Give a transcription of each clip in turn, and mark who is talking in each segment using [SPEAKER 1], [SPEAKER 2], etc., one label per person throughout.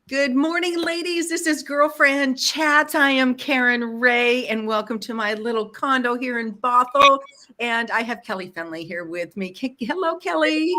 [SPEAKER 1] Good morning, ladies. This is Girlfriend Chats. I am Karen Ray, and welcome to my little condo here in Bothell. And I have Kelly Fennelly here with me. Hello, Kelly.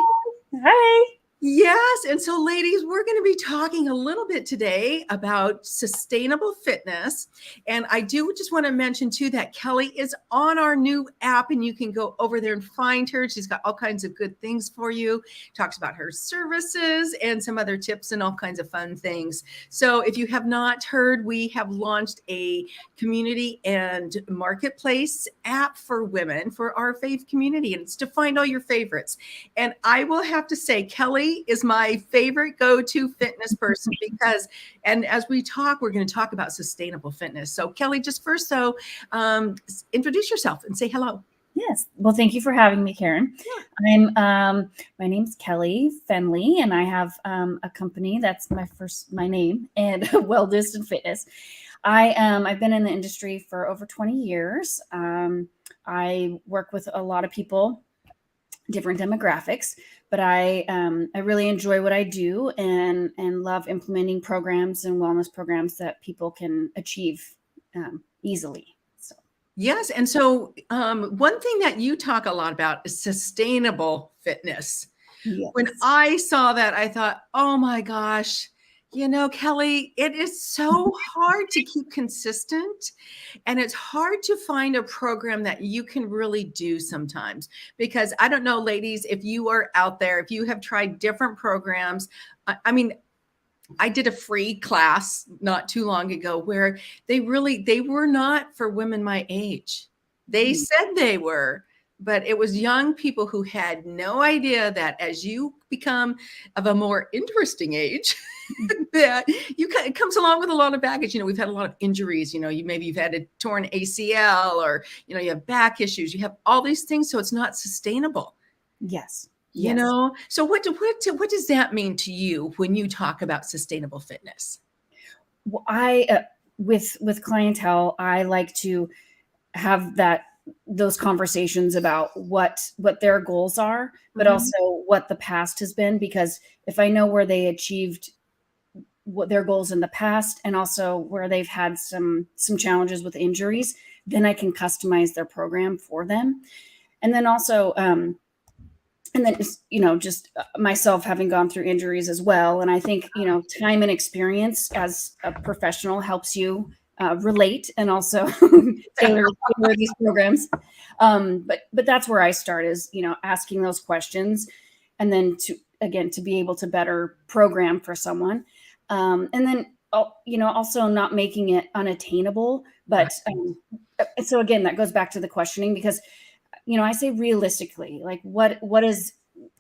[SPEAKER 2] Hi.
[SPEAKER 1] Yes. And so, ladies, we're going to be talking a little bit today about sustainable fitness. And I do just want to mention, too, that Kelly is on our new app, and you can go over there and find her. She's got all kinds of good things for you, talks about her services and some other tips and all kinds of fun things. So, if you have not heard, we have launched a community and marketplace app for women for our Fave community, and it's to find all your favorites. And I will have to say, Kelly is my favorite go-to fitness person because, and as we talk, we're going to talk about sustainable fitness. So Kelly, just first, introduce yourself and say hello.
[SPEAKER 2] Yes. Well, thank you for having me, Karen. I'm my name's Kelly Fennelly, and I have a company that's my name, and Wellness and Fitness. I've been in the industry for over 20 years. I work with a lot of people, different demographics, but I really enjoy what I do and love implementing programs and wellness programs that people can achieve easily.
[SPEAKER 1] Yes. And so one thing that you talk a lot about is sustainable fitness. Yes. When I saw that, I thought, oh my gosh, Kelly, it is so hard to keep consistent, and it's hard to find a program that you can really do sometimes, because I don't know, ladies, if you are out there, if you have tried different programs. I did a free class not too long ago where they were not for women my age. They said they were, but it was young people who had no idea that as you become of a more interesting age, that it comes along with a lot of baggage. We've had a lot of injuries. You've had a torn ACL, or you have back issues. You have all these things, so it's not sustainable.
[SPEAKER 2] Yes.
[SPEAKER 1] So what does that mean to you when you talk about sustainable fitness?
[SPEAKER 2] Well, with clientele, I like to have those conversations about what their goals are, but also what the past has been, because if I know where they achieved what their goals in the past, and also where they've had some challenges with injuries, then I can customize their program for them. And then also, just myself having gone through injuries as well. And I think, time and experience as a professional helps you relate and also tailor these programs. But that's where I start, is, asking those questions, and then to be able to better program for someone. And then, also not making it unattainable. But so again, that goes back to the questioning, because I say realistically, like what's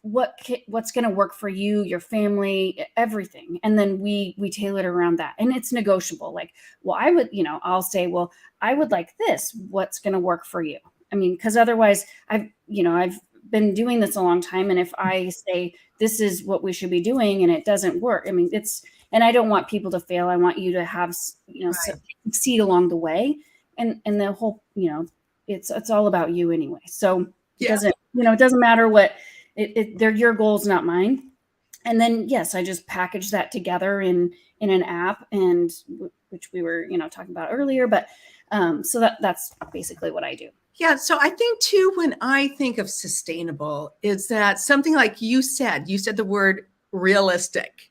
[SPEAKER 2] going to work for you, your family, everything. And then we tailor it around that. And it's negotiable. Like, well, I'll say, well, I would like this. What's going to work for you? Because otherwise I've been doing this a long time. And if I say, this is what we should be doing, and it doesn't work, and I don't want people to fail. I want you to have, succeed along the way. And the whole, it's all about you anyway. So it doesn't matter what they're your goals, not mine. And then, yes, I just package that together in an app, and which we were, talking about earlier. But so that's basically what I do.
[SPEAKER 1] Yeah. So I think too, when I think of sustainable, is that something like you said the word realistic.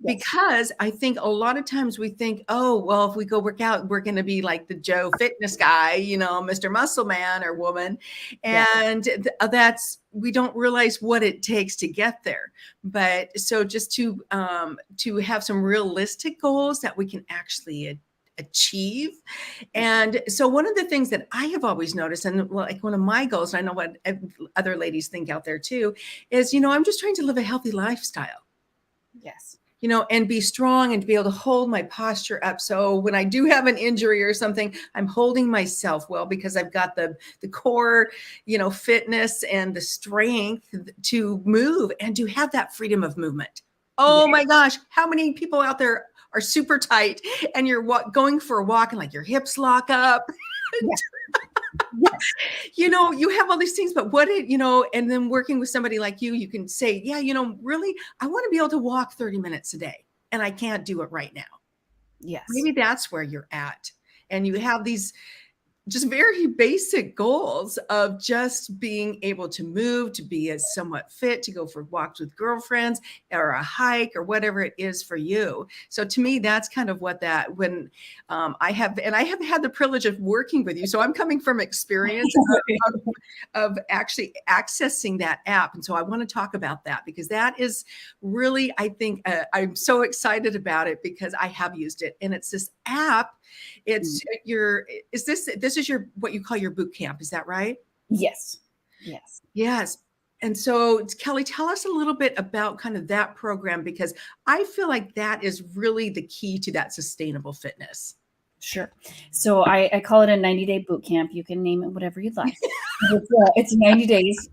[SPEAKER 1] Yes. Because I think a lot of times we think, oh, well, if we go work out, we're going to be like the Joe fitness guy, Mr. Muscle Man or woman. And we don't realize what it takes to get there. But so just to have some realistic goals that we can actually achieve. And so one of the things that I have always noticed, and like one of my goals, and I know what other ladies think out there too, is, I'm just trying to live a healthy lifestyle.
[SPEAKER 2] Yes.
[SPEAKER 1] And be strong and to be able to hold my posture up. So when I do have an injury or something, I'm holding myself well, because I've got the core, fitness and the strength to move and to have that freedom of movement. Oh my gosh, how many people out there are super tight, and you're going for a walk and like your hips lock up? Yes. You have all these things, but and then working with somebody like you can say, really, I want to be able to walk 30 minutes a day. and I can't do it right now.
[SPEAKER 2] Yes.
[SPEAKER 1] Maybe that's where you're at. And you have these just very basic goals of just being able to move, to be as somewhat fit, to go for walks with girlfriends or a hike or whatever it is for you. So to me, that's kind of what that, when I have had the privilege of working with you. So I'm coming from experience of actually accessing that app. And so I want to talk about that because that is really, I think I'm so excited about it because I have used it. And it's this app. It's this is your, what you call your boot camp. Is that right?
[SPEAKER 2] Yes. Yes.
[SPEAKER 1] Yes. And so Kelly, tell us a little bit about kind of that program, because I feel like that is really the key to that sustainable fitness.
[SPEAKER 2] Sure. So I call it a 90-day boot camp. You can name it whatever you'd like. It's 90 days.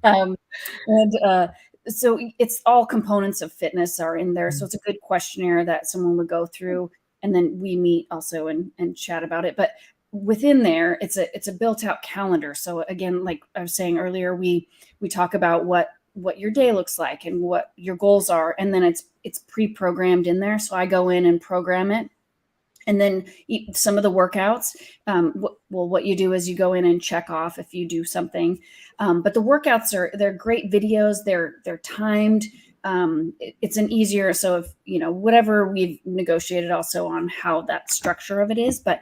[SPEAKER 2] So it's all components of fitness are in there. So it's a good questionnaire that someone would go through, and then we meet also and chat about it. But within there, it's a built out calendar. So again, like I was saying earlier, we talk about what your day looks like and what your goals are, and then it's pre-programmed in there. So I go in and program it. And then some of the workouts, what you do is you go in and check off if you do something. But the workouts they're great videos. They're timed. It's an easier, so if whatever we've negotiated also on how that structure of it is, but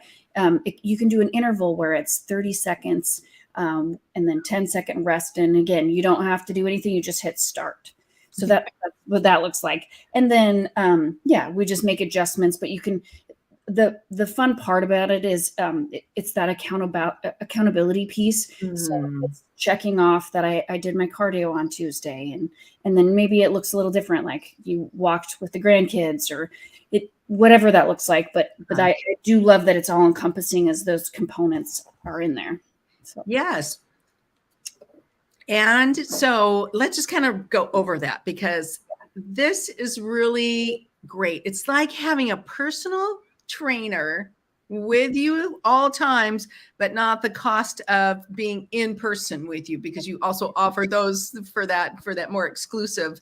[SPEAKER 2] you can do an interval where it's 30 seconds and then 10-second rest. And again, you don't have to do anything. You just hit start. So that's what that looks like. And then, we just make adjustments, but you can, the fun part about it is it's that accountability piece. So it's checking off that I did my cardio on Tuesday, and then maybe it looks a little different, like you walked with the grandkids or whatever that looks like. But I do love that it's all encompassing as those components are in there. So.
[SPEAKER 1] Yes. And so let's just kind of go over that, because this is really great. It's like having a personal trainer with you all times, but not the cost of being in person with you, because you also offer those for that more exclusive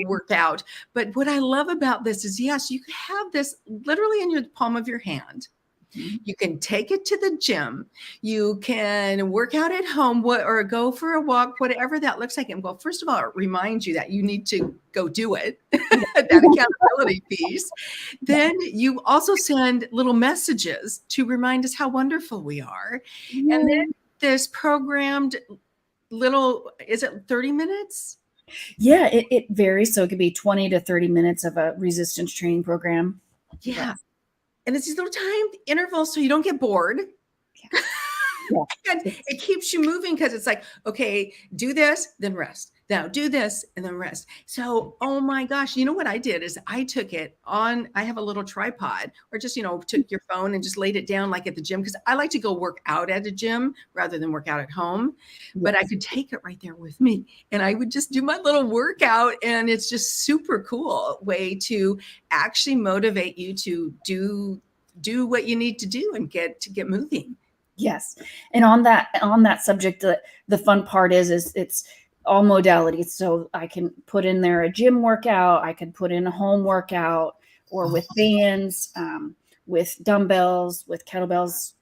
[SPEAKER 1] workout. But what I love about this is, yes, you have this literally in your palm of your hand. You can take it to the gym. You can work out at home or go for a walk, whatever that looks like. And well, first of all, it reminds you that you need to go do it, that accountability piece. Then you also send little messages to remind us how wonderful we are. Yeah. And then this programmed is it 30 minutes?
[SPEAKER 2] Yeah, it varies. So it could be 20 to 30 minutes of a resistance training program.
[SPEAKER 1] Yeah. And it's these little timed intervals so you don't get bored. Yeah. And it keeps you moving, because it's like, okay, do this, then rest. Now do this and then rest. So, oh my gosh, you know what I did is I took it on, I have a little tripod, or just, took your phone and just laid it down like at the gym, because I like to go work out at a gym rather than work out at home. Yes. But I could take it right there with me, and I would just do my little workout, and it's just super cool way to actually motivate you to do what you need to do and get moving.
[SPEAKER 2] Yes. And on that subject, the fun part is it's all modalities. So I can put in there a gym workout, I could put in a home workout, or with bands, with dumbbells, with kettlebells,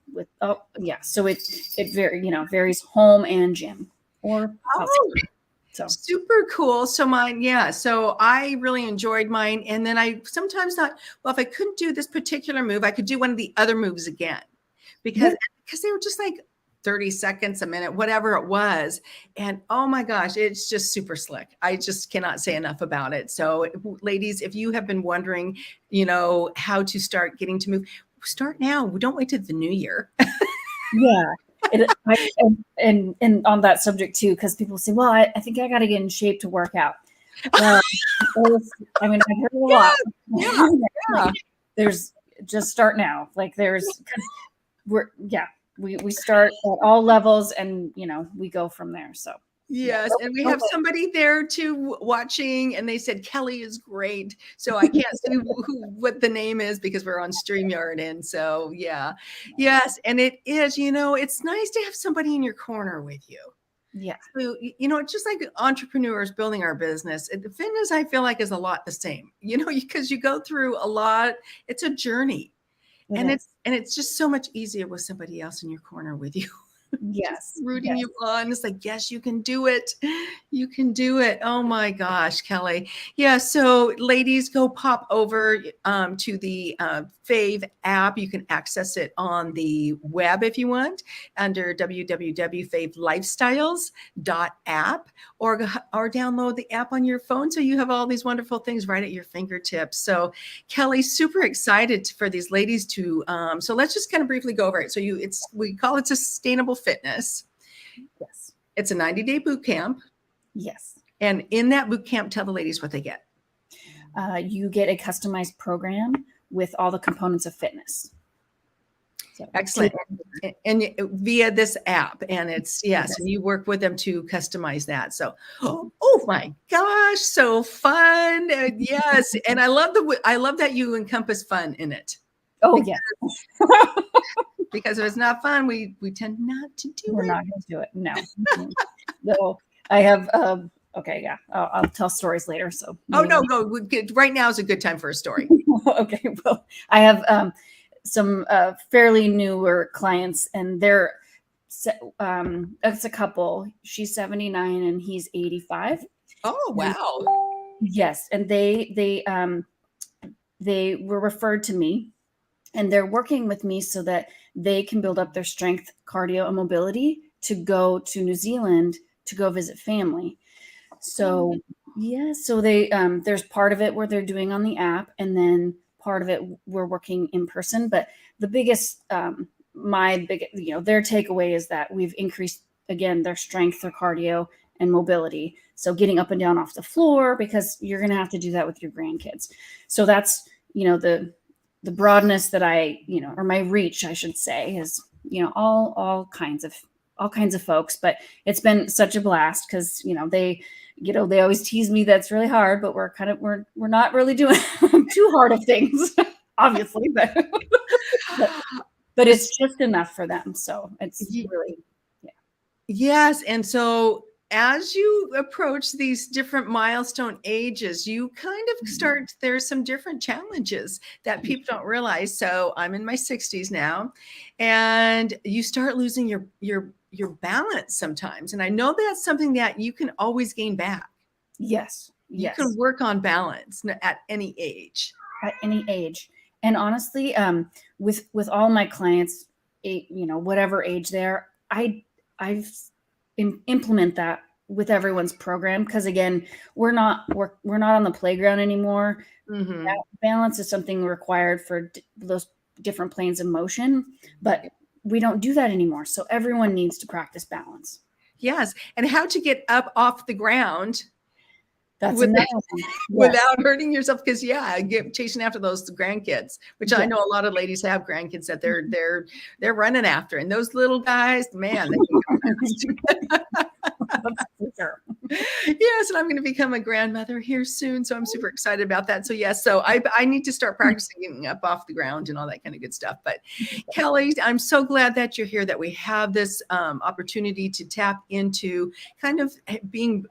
[SPEAKER 2] so it varies home and gym or outside. So
[SPEAKER 1] super cool. So so I really enjoyed mine. And then I sometimes thought, well, if I couldn't do this particular move, I could do one of the other moves again, because they were just like 30 seconds, a minute, whatever it was. And oh my gosh, it's just super slick. I just cannot say enough about it. So ladies, if you have been wondering, how to start getting to move, start now. Don't wait till the new year.
[SPEAKER 2] Yeah. And on that subject too, because people say, well, I think I got to get in shape to work out. I've heard a lot. Yeah. There's just start now. Like we start at all levels, and we go from there. So
[SPEAKER 1] yes, and we have somebody there too watching, and they said Kelly is great. So I can't say what the name is because we're on StreamYard, and so yes, and it is. It's nice to have somebody in your corner with you.
[SPEAKER 2] Yeah.
[SPEAKER 1] So, it's just like entrepreneurs building our business. The fitness, I feel like, is a lot the same, because you go through a lot. It's a journey, and it's just so much easier with somebody else in your corner with you.
[SPEAKER 2] Yes.
[SPEAKER 1] Rooting
[SPEAKER 2] Yes.
[SPEAKER 1] you on. It's like, yes, you can do it. You can do it. Oh my gosh, Kelly. Yeah. So ladies, go pop over to the Fave app. You can access it on the web if you want under www.favelifestyles.app or download the app on your phone so you have all these wonderful things right at your fingertips. So Kelly, super excited for these ladies to, so let's just kind of briefly go over it. So we call it sustainable fitness.
[SPEAKER 2] Yes.
[SPEAKER 1] It's a 90-day boot camp.
[SPEAKER 2] Yes.
[SPEAKER 1] And in that boot camp, tell the ladies what they get.
[SPEAKER 2] You get a customized program with all the components of fitness.
[SPEAKER 1] So, excellent. And via this app, and it's, yes, and you work with them to customize that. So, oh my gosh, so fun. Yes. And I love that you encompass fun in it.
[SPEAKER 2] Oh, yeah.
[SPEAKER 1] Because if it's not fun, we tend not to do it.
[SPEAKER 2] We're not going to do it. No. No. I have, okay, yeah. I'll tell stories later. So.
[SPEAKER 1] Oh, no. Right now is a good time for a story.
[SPEAKER 2] Okay. Well, I have some fairly newer clients, and they're, it's a couple. She's 79 and he's 85.
[SPEAKER 1] Oh, wow.
[SPEAKER 2] Yes. And they were referred to me, and they're working with me so that they can build up their strength, cardio, and mobility to go to New Zealand to go visit family. So, yeah, so they there's part of it where they're doing on the app, and then part of it we're working in person. But the biggest, their takeaway is that we've increased, again, their strength, their cardio, and mobility. So getting up and down off the floor, because you're going to have to do that with your grandkids. So that's, the broadness that or my reach, I should say, is, all kinds of folks. But it's been such a blast because, they always tease me that's really hard, but we're not really doing too hard of things, obviously, but it's just enough for them. So it's really, yeah.
[SPEAKER 1] Yes. And so as you approach these different milestone ages, you kind of start, there's some different challenges that people don't realize. So I'm in my 60s now, and you start losing your balance sometimes. And I know that's something that you can always gain back.
[SPEAKER 2] Yes.
[SPEAKER 1] You can work on balance at any age.
[SPEAKER 2] At any age. And honestly, with all my clients, whatever age they are, I've implement that with everyone's program, because again, we're not on the playground anymore. Mm-hmm. That balance is something required for those different planes of motion, but we don't do that anymore. So everyone needs to practice balance.
[SPEAKER 1] Yes. And how to get up off the ground
[SPEAKER 2] without
[SPEAKER 1] hurting yourself, because chasing after those grandkids, which I know a lot of ladies have grandkids that they're running after, and those little guys, man. Yes, and I'm going to become a grandmother here soon, so I'm super excited about that. So yes, so I need to start practicing getting up off the ground and all that kind of good stuff. But Kelly, I'm so glad that you're here, that we have this opportunity to tap into kind of being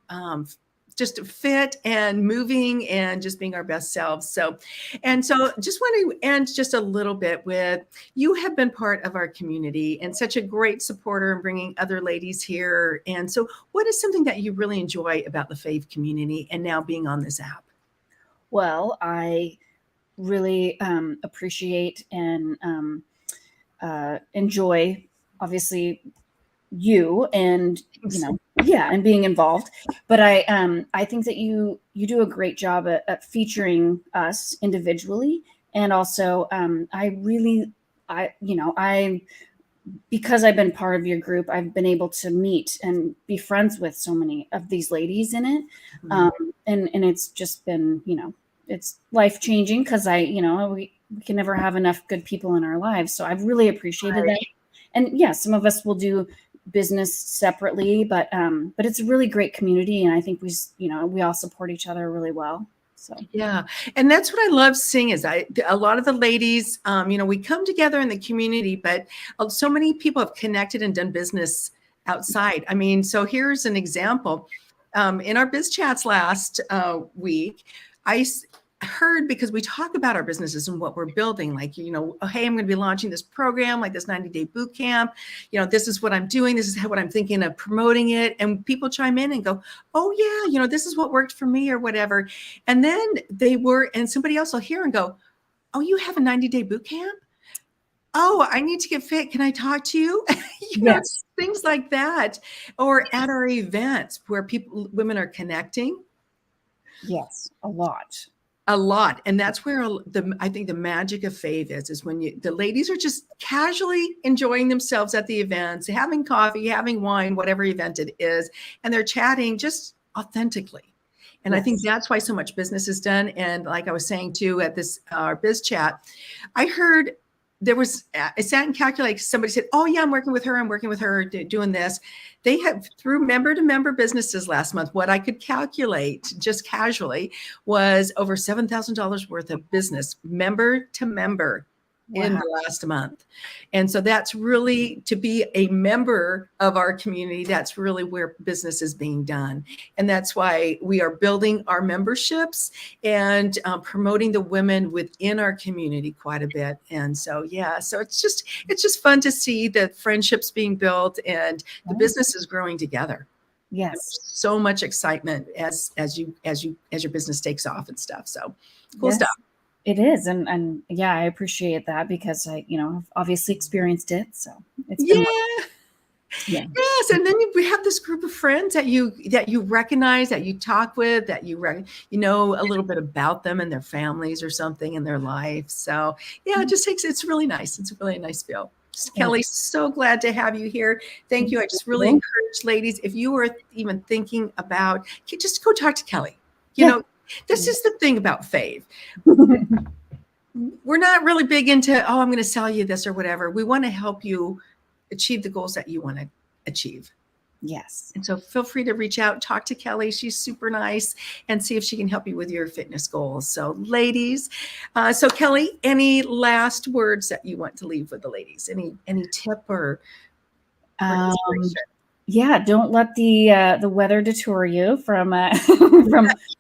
[SPEAKER 1] just fit and moving and just being our best selves. So just want to end just a little bit with, you have been part of our community and such a great supporter in bringing other ladies here. And so what is something that you really enjoy about the Fave community and now being on this app?
[SPEAKER 2] Well, I really appreciate and enjoy, obviously, you and and being involved, but I think that you do a great job at featuring us individually, and also because I've been part of your group, I've been able to meet and be friends with so many of these ladies in it, and it's just been it's life changing, because we can never have enough good people in our lives, so I've really appreciated that. And some of us will do business separately, but it's a really great community, and I think we all support each other really well. So
[SPEAKER 1] and that's what I love seeing, is a lot of the ladies, we come together in the community, but so many people have connected and done business outside. I mean, so here's an example. In our biz chats last week, I heard, because we talk about our businesses and what we're building, like, you know, oh, hey, I'm going to be launching this program, like this 90-day boot camp. You know, this is what I'm doing. This is what I'm thinking of promoting it. And people chime in and go, oh yeah, you know, this is what worked for me or whatever. And then and somebody else will hear and go, oh, you have a 90-day boot camp? Oh, I need to get fit. Can I talk to you? You know, things like that. Or at our events where women are connecting.
[SPEAKER 2] Yes, a lot.
[SPEAKER 1] A lot. And that's where I think the magic of Fave is when the ladies are just casually enjoying themselves at the events, having coffee, having wine, whatever event it is, and they're chatting just authentically. And I think that's why so much business is done. And like I was saying too, at this our biz chat, I heard I sat and calculated. Somebody said, oh yeah, I'm working with her doing this. They had, through member to member businesses last month, what I could calculate just casually was over $7,000 worth of business, member to member. Wow. In the last month. And so that's really, to be a member of our community, that's really where business is being done. And that's why we are building our memberships and promoting the women within our community quite a bit. And so, yeah, so it's just fun to see the friendships being built and the business is growing together.
[SPEAKER 2] Yes.
[SPEAKER 1] There's so much excitement as your business takes off and stuff. So cool stuff.
[SPEAKER 2] It is. And yeah, I appreciate that because I've obviously experienced it. So it's been
[SPEAKER 1] Yes. And then we have this group of friends that you recognize, that you talk with, that you know a little bit about them and their families or something in their life. So yeah, it's really nice. It's a really nice feel. Kelly, so glad to have you here. Thank you. I just really encourage ladies, if you are even thinking about, just go talk to Kelly. You know, this is the thing about Fave. We're not really big into, oh, I'm going to sell you this or whatever. We want to help you achieve the goals that you want to achieve.
[SPEAKER 2] Yes.
[SPEAKER 1] And so feel free to reach out, talk to Kelly. She's super nice, and see if she can help you with your fitness goals. So ladies, so Kelly, any last words that you want to leave with the ladies? Any tip or inspiration?
[SPEAKER 2] Yeah, don't let the weather deter you from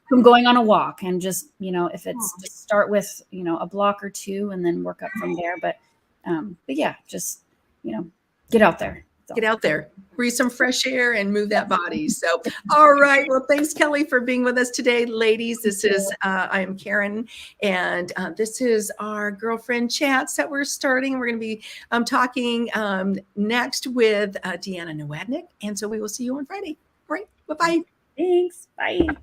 [SPEAKER 2] from going on a walk, and just, if it's just start with, a block or two and then work up from there. But yeah, just, get out there.
[SPEAKER 1] Get out there, breathe some fresh air and move that body. So, all right. Well, thanks, Kelly, for being with us today. Ladies, this is, I am Karen, and this is our girlfriend chats that we're starting. We're going to be talking next with Deanna Nowadnik. And so we will see you on Friday. All right. Bye-bye.
[SPEAKER 2] Thanks. Bye.